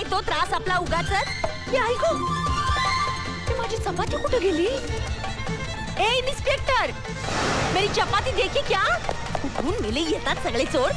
तो त्रास आपला उगाचच? आई गो, माझी चपाती कुठे गेली? ए इन्स्पेक्टर, मेरी चपाती देखी क्या? कुठून मेले येतात सगळे चोर?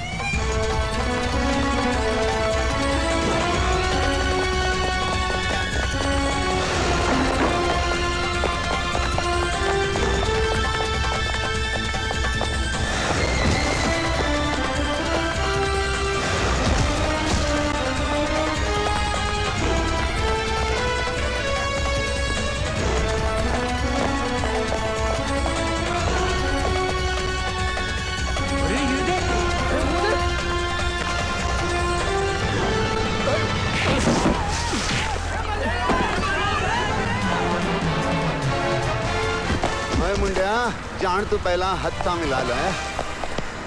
जान तो पहला हत्था मिला लो है।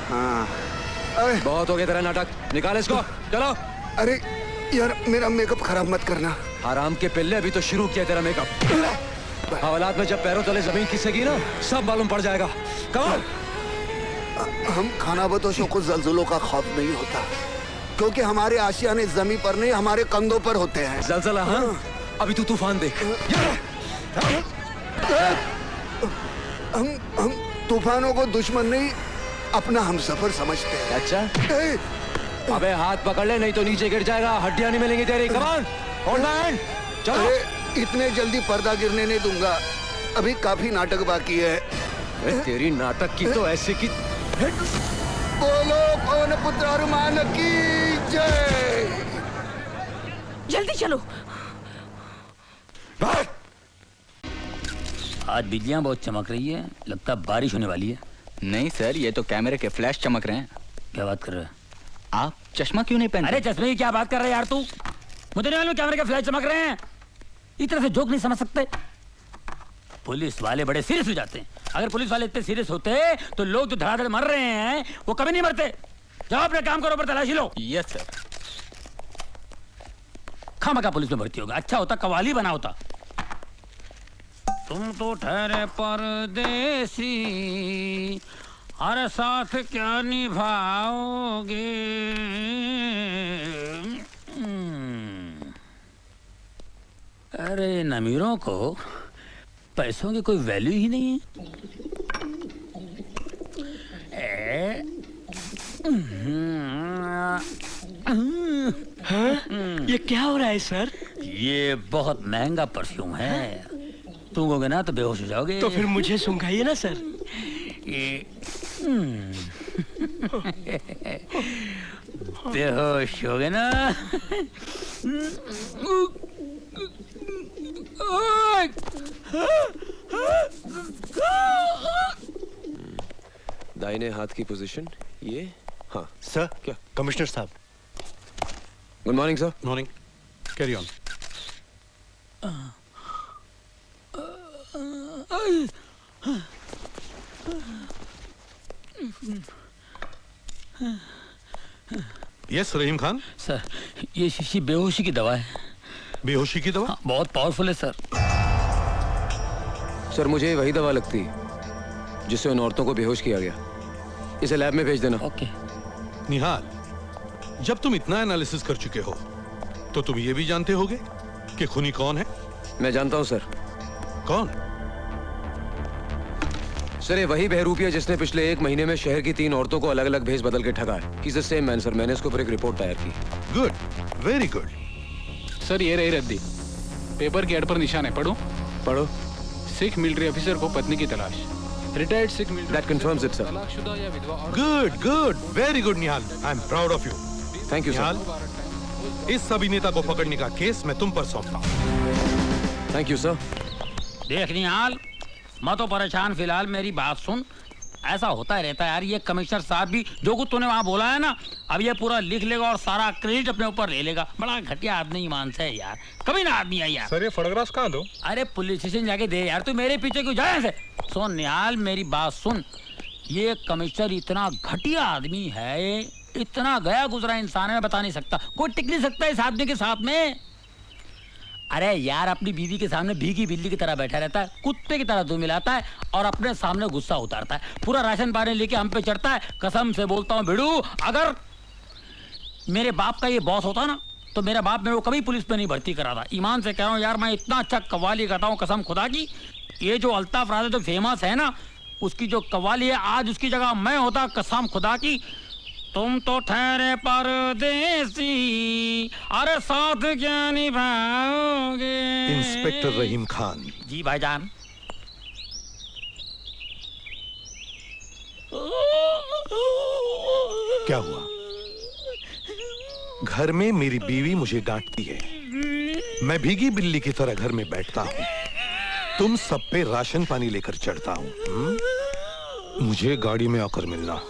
हाँ बहुत हो गया तेरा नाटक, निकाल इसको, चलो। अरे यार मेरा मेकअप खराब मत करना। हराम के पिल्ले, अभी तो शुरू किया तेरा मेकअप। हवालात में जब पैरों तले जमीन खिसकेगी ना, सब मालूम पड़ जाएगा। कमाल। हम खानाबदोशों को जल्जलों का खौफ नहीं होता, क्योंकि हमारे आशियाने जमीन पर नहीं हमारे कंधों पर होते हैं। जलजला? हाँ, अभी तू तूफान देख। हम तूफानों को दुश्मन नहीं अपना हमसफर समझते हैं। अच्छा? अबे हाथ पकड़ ले, नहीं तो नीचे गिर जाएगा, हड्डियां नहीं मिलेंगी तेरी। कमान, होल्ड हैंड, चलो। अरे इतने जल्दी पर्दा गिरने नहीं दूंगा, अभी काफी नाटक बाकी है। तेरी नाटक की तो ऐसे की। बोलो पवन पुत्र हनुमान की जय। जल्दी चलो। आज बिजलियां बहुत चमक रही है, लगता है बारिश होने वाली है। नहीं सर, ये तो कैमरे के फ्लैश चमक रहे हैं। क्या बात कर रहे हैं आप? चश्मा क्यों नहीं पहनते? अरे चश्मे की क्या बात कर रहे हैं यार तू? मुझे नहीं मालूम कैमरे के फ्लैश चमक रहे हैं। इस तरह से जोक नहीं समझ सकते। पुलिस वाले बड़े सीरियस हो जाते हैं। अगर पुलिस वाले इतने सीरियस होते तो लोग जो धड़ाधड़ मर रहे हैं वो कभी नहीं मरते। जाओ अपने काम करो, पर तलाशी लो। Yes sir. खामखा पुलिस में भर्ती होगा, अच्छा होता कवाली बना होता। तुम तो ठहरे परदेसी, हर साथ क्या निभाओगे। अरे इन अमीरों को पैसों की कोई वैल्यू ही नहीं है। हाँ? ये क्या हो रहा है सर? ये बहुत महंगा परफ्यूम है, सूंघोगे ना तो बेहोश हो जाओगे। तो फिर मुझे सूंघाइए ना सर। बेहोश हो गए ना। दाहिने हाथ की पोजीशन ये। हाँ सर। क्या? कमिश्नर साहब। Good morning sir. Morning, carry on. Yes Rahim Khan. Sir ये शीशी बेहोशी की दवा है। बेहोशी की दवा? हाँ, बहुत पावरफुल है सर। सर मुझे वही दवा लगती जिससे उन औरतों को बेहोश किया गया। इसे लैब में भेज देना। ओके। निहाल, जब तुम इतना एनालिसिस कर चुके हो तो तुम ये भी जानते होगे कि खूनी कौन है? मैं जानता हूं सर। कौन? सर ये वही बहरूपिया जिसने पिछले 1 महीने में शहर की 3 औरतों को अलग अलग भेज बदल के ठगा है। He's the same man, sir. मैंने इसके ऊपर एक रिपोर्ट तैयार की। Good, very good. सर ये रही रद्दी, पेपर के एड पर निशान है, पढ़ो। पढ़ो। सिख मिलिट्री ऑफिसर को पत्नी की तलाश। Retired Sikh military. That confirms it, sir. तलाकशुदा या विधवा औरत। Good good, very good Nihal, I am proud of you. Thank you Nihal, इस अभिनेता को पकड़ने का केस मैं तुम पर सौंपता हूं। Thank you sir. देख निहाल, मैं तो परेशान फिलहाल, मेरी बात सुन। ऐसा होता रहता है यार, ये कमिश्नर साहब भी जो कुछ तूने वहाँ बोला है ना, अब ये पूरा लिख लेगा और सारा क्रेडिट अपने ऊपर ले लेगा। बड़ा घटिया आदमी ईमान से है यार, कभी ना आदमी है यार। सर ये फोटोग्राफ्स कहाँ दो? अरे पुलिस स्टेशन जाके दे यार, तू मेरे पीछे क्यों जाए ऐसे? सुन निहाल, मेरी बात सुन। ये कमिश्नर इतना घटिया आदमी है, इतना गया गुजरा इंसान है, मैं बता नहीं सकता। कोई टिक नहीं सकता इस आदमी के साथ में। अरे यार अपनी बीवी के सामने भीगी बिल्ली की तरह बैठा रहता है, कुत्ते की तरह दूध मिलाता है और अपने सामने गुस्सा उतारता है। पूरा राशन पानी लेके हम पे चढ़ता है। कसम से बोलता हूँ भिड़ू, अगर मेरे बाप का ये बॉस होता ना तो मेरा बाप मेरे को कभी पुलिस में नहीं भर्ती करा था। ईमान से कह रहा हूँ यार, मैं इतना अच्छा कव्वाली गाता हूँ कसम खुदा की। ये जो अल्ताफ राजा जो फेमस है ना, उसकी जो कव्वाली है, आज उसकी जगह मैं होता कसम खुदा की। तुम तो ठहरे परदेसी, अरे साथ क्या निभाओगे। इंस्पेक्टर रहीम खान। जी भाईजान। क्या हुआ? घर में मेरी बीवी मुझे डांटती है, मैं भीगी बिल्ली की तरह घर में बैठता हूँ, तुम सब पे राशन पानी लेकर चढ़ता हूँ। मुझे गाड़ी में आकर मिलना।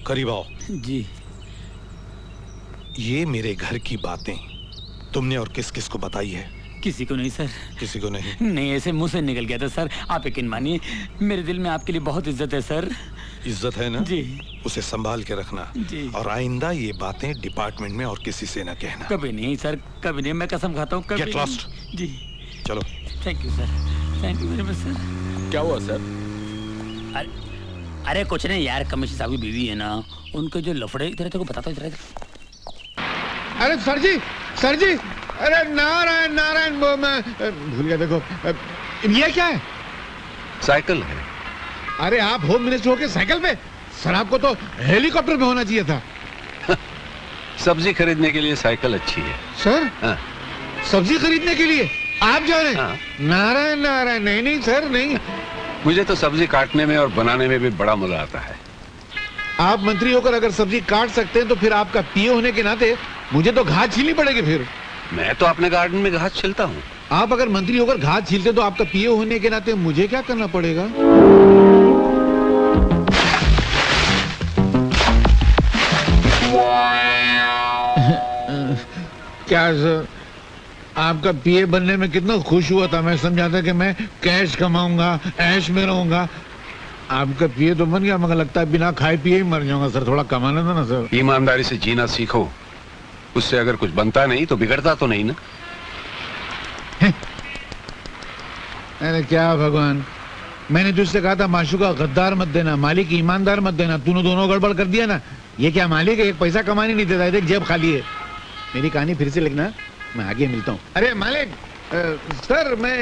करीब आओ। जी। ये मेरे घर की बातें तुमने और किस किस को बताई है? किसी को नहीं सर। किसी को नहीं? नहीं, ऐसे मुंह से निकल गया था सर। आप यकीन मानिए, मेरे दिल में आपके लिए बहुत इज्जत है सर। इज्जत है ना? जी। उसे संभाल के रखना। जी। और आइंदा ये बातें डिपार्टमेंट में और किसी से ना कहना। कभी नहीं सर, कभी नहीं। मैं कसम खाता हूँ कभी। Get lost। जी। चलो। Thank you sir, thank you very much sir. क्या हुआ सर? अरे कुछ नहीं यार, कमिश्नर साहब की बीवी है ना, उनके जो लफड़े, इधर तेरे को बताता हूँ। अरे सर जी, अरे नारायण नारायण, वो मैं भूल गया। देखो ये क्या है? साइकिल है। अरे आप होम मिनिस्टर होके साइकिल पे? सर आपको तो हेलीकॉप्टर में होना चाहिए था। सब्जी खरीदने के लिए साइकिल अच्छी है। सर? हाँ। सब्जी खरीदने के लिए आप जा रहे हैं? हाँ। नारायण नारायण। नहीं सर नहीं। मुझे तो सब्जी काटने में और बनाने में भी बड़ा मजा आता है। आप मंत्री होकर अगर सब्जी काट सकते हैं तो फिर आपका पीए होने के नाते मुझे तो घास छीलनी पड़ेगी। फिर मैं तो अपने गार्डन में घास छिलता हूँ। आप अगर मंत्री होकर घास छीलते तो आपका पीए होने के नाते मुझे क्या करना पड़ेगा? क्या सर, आपका पीए बनने में कितना खुश हुआ था। मैं समझा था कि मैं कैश कमाऊंगा, ऐश में रहूंगा। आपका पीए तो बन गया, मगर लगता है बिना खाए पिए ही मर जाऊंगा। सर थोड़ा कमाना था ना सर। ईमानदारी से जीना सीखो, उससे अगर कुछ बनता नहीं तो बिगड़ता तो नहीं ना। अरे क्या भगवान, मैंने तुझसे कहा था माशूका गद्दार मत देना, मालिक ईमानदार मत देना। तूने दोनों गड़बड़ कर दिया ना। ये क्या मालिक है, एक पैसा कमाने नहीं देता, देख जेब खाली है। मेरी कहानी फिर से लिखना, मैं आगे मिलता हूँ। अरे मालिक, सर मैं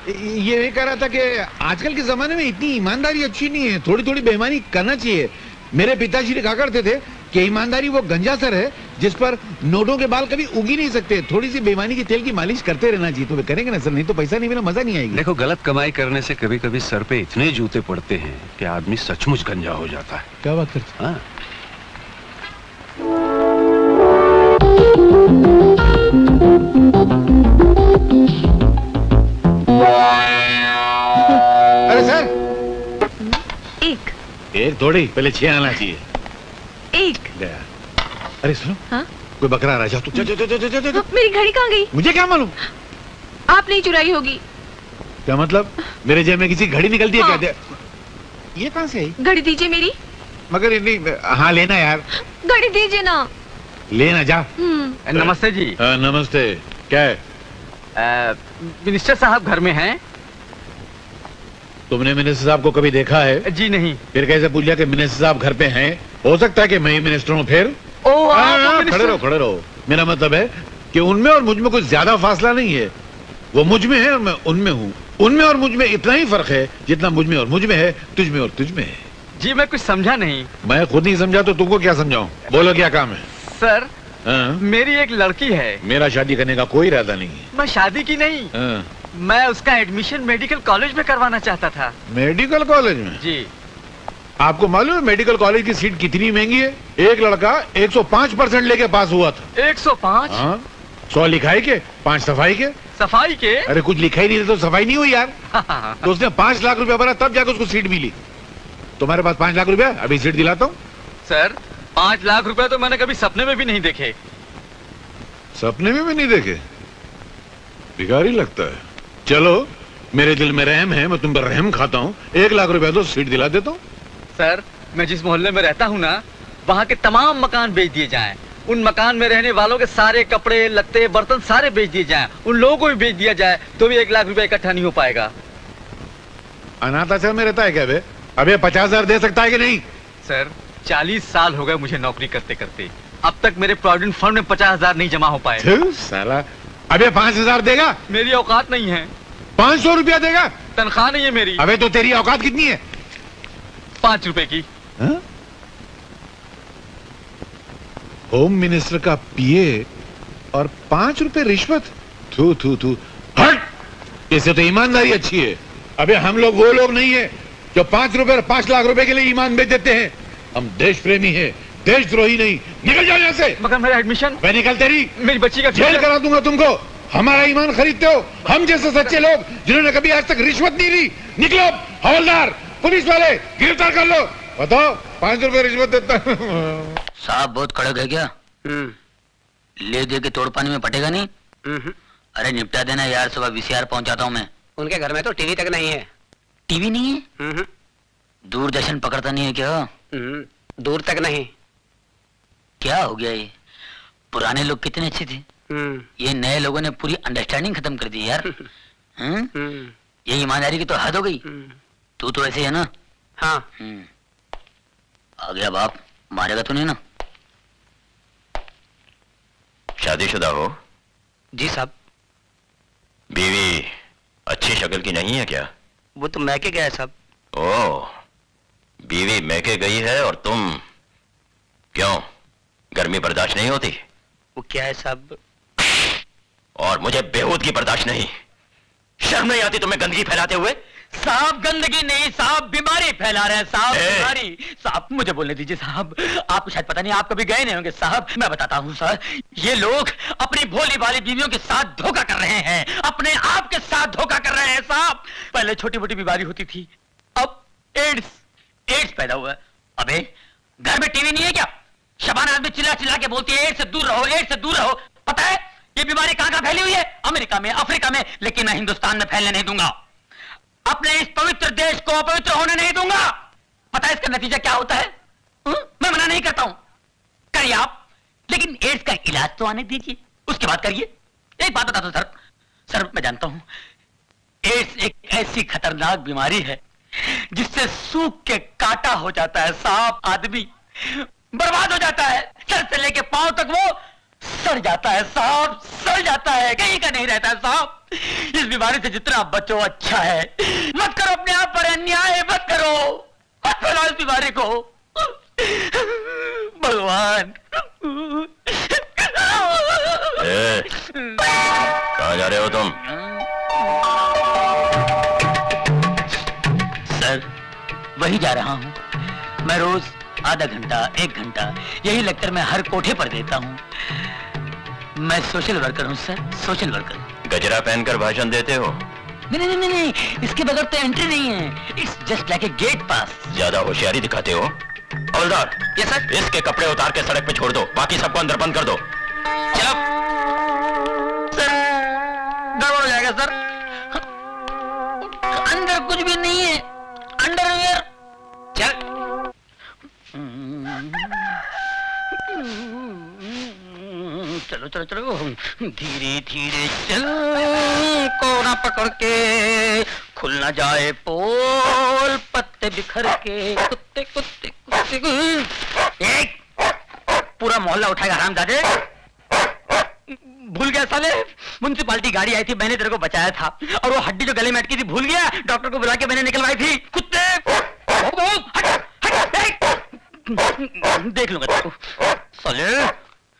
ये कह रहा था कि आजकल के जमाने में इतनी ईमानदारी अच्छी नहीं है, थोड़ी थोड़ी बेईमानी करना चाहिए। मेरे पिताजी ने कहा करते थे कि ईमानदारी वो गंजा सर है जिस पर नोटों के बाल कभी उग ही नहीं सकते। थोड़ी सी बेईमानी की तेल की मालिश करते रहना चाहिए। तो वे करेंगे ना सर, नहीं तो पैसा नहीं मिला, मजा नहीं आएगी। देखो, गलत कमाई करने से कभी कभी सर पे इतने जूते पड़ते हैं कि आदमी सचमुच गंजा हो जाता है। क्या बात करते? हाँ। अरे सर, एक थोड़ी, पहले 6 आना चाहिए। एक गया। अरे सुनो, हाँ? कोई बकरा रहा, जा तू। जा। मेरी घड़ी कहाँ गई? मुझे क्या मालूम? आप नहीं चुराई होगी। क्या मतलब? मेरे जेब में किसी घड़ी निकलती है? हाँ। क्या ये कहाँ से आई? घड़ी दीजिए मेरी। मगर ये नहीं। हाँ लेना यार, घड़ी दीजिए ना। लेना जा। नमस्ते जी। नमस्ते। क्या है? मिनिस्टर साहब घर में हैं? तुमने मिनिस्टर साहब को कभी देखा है? जी नहीं। फिर कैसे पूछ लिया कि मिनिस्टर साहब घर पे हैं? हो सकता है कि मैं ही मिनिस्टर हूँ फिर। खड़े रहो। मेरा मतलब है कि उनमें और मुझ में कुछ ज्यादा फासला नहीं है। वो मुझ में है और मैं उनमें हूँ। उनमें और मुझ में इतना ही फर्क है जितना मुझ में और मुझ में है, तुझ में और तुझ में है। जी मैं कुछ समझा नहीं। मैं खुद नहीं समझा तो तुमको क्या समझाऊं? बोलो क्या काम है? सर, हाँ? मेरी एक लड़की है। मेरा शादी करने का कोई इरादा नहीं है। मैं शादी की नहीं, हाँ? मैं उसका एडमिशन मेडिकल कॉलेज में करवाना चाहता था। मेडिकल कॉलेज में? जी। आपको मालूम है मेडिकल कॉलेज की सीट कितनी महंगी है? एक लड़का 105% लेके पास हुआ था। 105? हाँ, 100 लिखाई के, 5 सफाई के। सफाई के? अरे कुछ लिखा ही नहीं तो सफाई नहीं हुई यार। तो उसने 5 लाख रुपया भरा तब जाकर उसको सीट मिली। तुम्हारे पास 5 लाख रुपया, अभी सीट दिलाता हूँ। सर, 5 लाख रुपए तो मैंने कभी सपने में भी नहीं देखे। सपने में भी नहीं देखे? भिखारी लगता है। चलो, मेरे दिल में रहम है, मैं तुम पर रहम खाता हूँ। 1 लाख रुपया तो सीट दिला देता हूँ। सर, मैं जिस मोहल्ले में रहता हूँ ना, वहाँ के तमाम मकान बेच दिए जाएं। उन मकान में रहने वालों के सारे कपड़े, लत्ते, बर्तन सारे बेच दिए जाएं। उन लोगों को भी बेच दिया जाए तो भी 1 लाख रुपया इकट्ठा नहीं हो पाएगा। अनाथ आश्रम में रहता है क्या बे? अबे 50,000 दे सकता है कि नहीं? सर, 40 साल हो गए मुझे नौकरी करते करते, अब तक मेरे प्रोविडेंट फंड में 50,000 नहीं जमा हो पाए। साला अबे 5,000 देगा? मेरी औकात नहीं है। 500 रुपया देगा? तनख्वाह नहीं है मेरी। अबे तो तेरी औकात कितनी है? 5 रुपए की। हा? होम मिनिस्टर का पीए और 5 रुपए रिश्वत? थू थू थू, हट। इससे तो ईमानदारी अच्छी है। अबे हम लोग वो लोग नहीं है जो 5 रुपए और 5 लाख रुपए के लिए ईमान बेच देते हैं। हम देश प्रेमी है, देशद्रोही नहीं। निकल जाओ यहाँ से। मगर मेरा एडमिशन। मैं निकल, तेरी मेरी बच्ची का जेल करा दूंगा तुमको। हमारा ईमान खरीदते हो? हम जैसे सच्चे लोग जिन्होंने कभी आज तक रिश्वत नहीं ली। निकलो, हवलदार, पुलिस वाले, गिरफ्तार कर लो। बताओ, 5 रुपए रिश्वत देता। साहब बहुत कड़क है क्या? ले दे के तोड़ पानी में पटेगा नहीं? अरे निपटा देना यार, सुबह VCR पहुंचाता हूँ मैं। उनके घर में तो टीवी तक नहीं है। टीवी नहीं है? दूरदर्शन पकड़ता नहीं है क्या? दूर तक नहीं। क्या हो गया ये? पुराने लोग कितने अच्छे थे, ये नए लोगों ने पूरी अंडरस्टैंडिंग खत्म कर दी यार। ये ईमानदारी की तो हद हो गई। तू तो ऐसे है ना? हाँ। आ गया बाप, मारेगा तो नहीं ना? शादीशुदा हो? जी साहब। बीवी अच्छी शक्ल की नहीं है क्या? वो तो मैके गया है साहब। ओह, बीवी मैके गई है और तुम क्यों, गर्मी बर्दाश्त नहीं होती? वो क्या है साहब? और मुझे बेहूदगी बर्दाश्त नहीं। शर्म नहीं आती तुम्हें गंदगी फैलाते हुए? साहब गंदगी नहीं साहब, बीमारी फैला रहे हैं साहब, बीमारी। साहब मुझे बोलने दीजिए साहब, आपको शायद पता नहीं, आप कभी गए नहीं होंगे साहब। मैं बताता हूँ सर, ये लोग अपनी भोली भाली बीवियों के साथ धोखा कर रहे हैं, अपने आप के साथ धोखा कर रहे हैं साहब। पहले छोटी मोटी बीमारी होती थी, अब एड्स पैदा हुआ है। अबे घर में टीवी नहीं है क्या? शबाना आदमी चिल्ला चिल्ला के बोलती है एड्स से दूर रहो, एड्स से दूर रहो। पता है ये बीमारी कहां फैली हुई है? अमेरिका में, अफ्रीका में, लेकिन मैं हिंदुस्तान में फैलने नहीं दूंगा। अपने इस पवित्र देश को अपवित्र होने नहीं दूंगा। पता है इसका नतीजा क्या होता है? मैं मना नहीं करता हूं, करिए आप, लेकिन एड्स का इलाज तो आने दीजिए, उसके बाद करिए। एक बात बता दो सर, मैं जानता हूं एड्स एक ऐसी खतरनाक बीमारी है जिससे सूख के काटा हो जाता है साहब, आदमी बर्बाद हो जाता है, सर से लेके पांव तक वो सड़ जाता है साहब, सड़ जाता है, कहीं का नहीं रहता है साहब। इस बीमारी से जितना बचो अच्छा है। मत करो अपने आप पर अन्याय, मत करो, मत फैलाओ इस बीमारी को। भगवान। कहाँ जा रहे हो तुम? सर वही जा रहा हूँ। मैं रोज आधा घंटा 1 घंटा यही लेक्चर में हर कोठे पर देता हूँ। मैं सोशल वर्कर हूँ सर, सोशल वर्कर। गजरा पहनकर भाषण देते हो? नहीं, इसके बगैर तो एंट्री नहीं है। It's just like a gate pass. ज्यादा होशियारी दिखाते हो। हवलदार, यस सर। इसके कपड़े उतार के सड़क पे छोड़ दो, बाकी सबको अंदर बंद कर दो। चलो सर, गड़बड़ हो जाएगा सर, अंदर कुछ भी नहीं है, अंडरवियर। चल चलो चलो चलो, धीरे धीरे चल, कोना पकड़ के, खुल ना जाए पोल, पत्ते बिखर के, कुत्ते कुत्ते कुत्ते। एक पूरा मोहल्ला उठाएगा हरामजादे। भूल गया साले, म्युनिसिपालिटी गाड़ी आई थी, मैंने तेरे को बचाया था, और वो हड्डी जो गले में अटकी थी भूल गया, डॉक्टर को बुला के मैंने निकलवाई थी। कुत्ते हट हट, देख लूंगा तेरे को साले।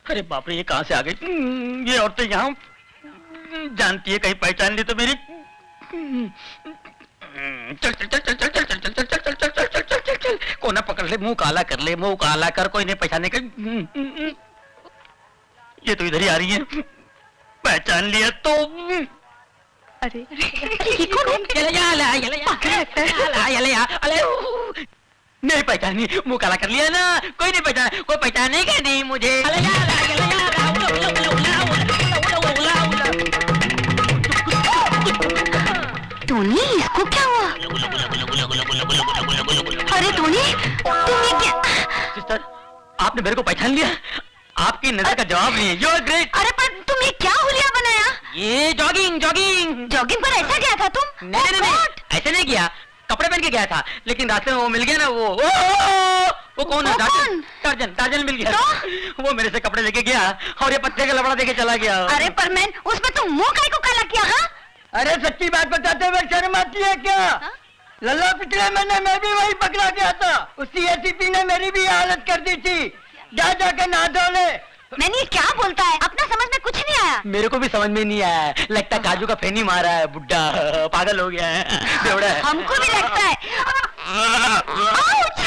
अरे बाप रे, ये कहां से आ गई? ये औरतें यहाँ जानती है, कहीं पहचान ली तो मेरी। चल चल चल चल चल चल चल चल चल चल चल चल चल चल चल चल, कोना पकड़ ले, मुंह काला कर ले, मुंह काला कर, कोई नहीं पहचाने का। ये तो इधर ही आ रही है, पहचान लिया तो। अरे नहीं पहचानी, मुंह काला कर लिया ना, कोई नहीं पहचाना, कोई पहचानेगा नहीं मुझे। टोनी, इसको क्या हुआ? अरे टोनी, तुमने क्या? सिस्टर, आपने मेरे को पहचान लिया? आपकी नजर का जवाब नहीं है। You're great। अरे पर तुमने क्या हुलिया बनाया? ये जॉगिंग जॉगिंग जॉगिंग पर ऐसा गया था तुम? नहीं, ऐसे नहीं किया, कपड़े पहन के गया था, लेकिन रास्ते में वो मिल गया ना, वो वो कौन है? वो टार्जन कौन? टार्जन टार्जन मिल गया। वो मेरे से कपड़े लेके गया और ये पत्ते का लबड़ा देके चला गया। अरे पर मैन उसमें तुम मुंह काहे को काला किया? हाँ अरे सच्ची बात बताते हुए शर्म आती है क्या? लल्ला पिछले महीने मैं भी वही पकड़ा गया था। उसी एसीपी ने मेरी भी हालत कर दी थी। जा जाके नहा धो ले। मैंने ये क्या बोलता है? अपना समझ में कुछ नहीं आया। मेरे को भी समझ में नहीं आया। लगता काजू का फेनी मारा है। बुड्ढा पागल हो गया है। बेवड़ा है। हमको भी लगता है। आउच!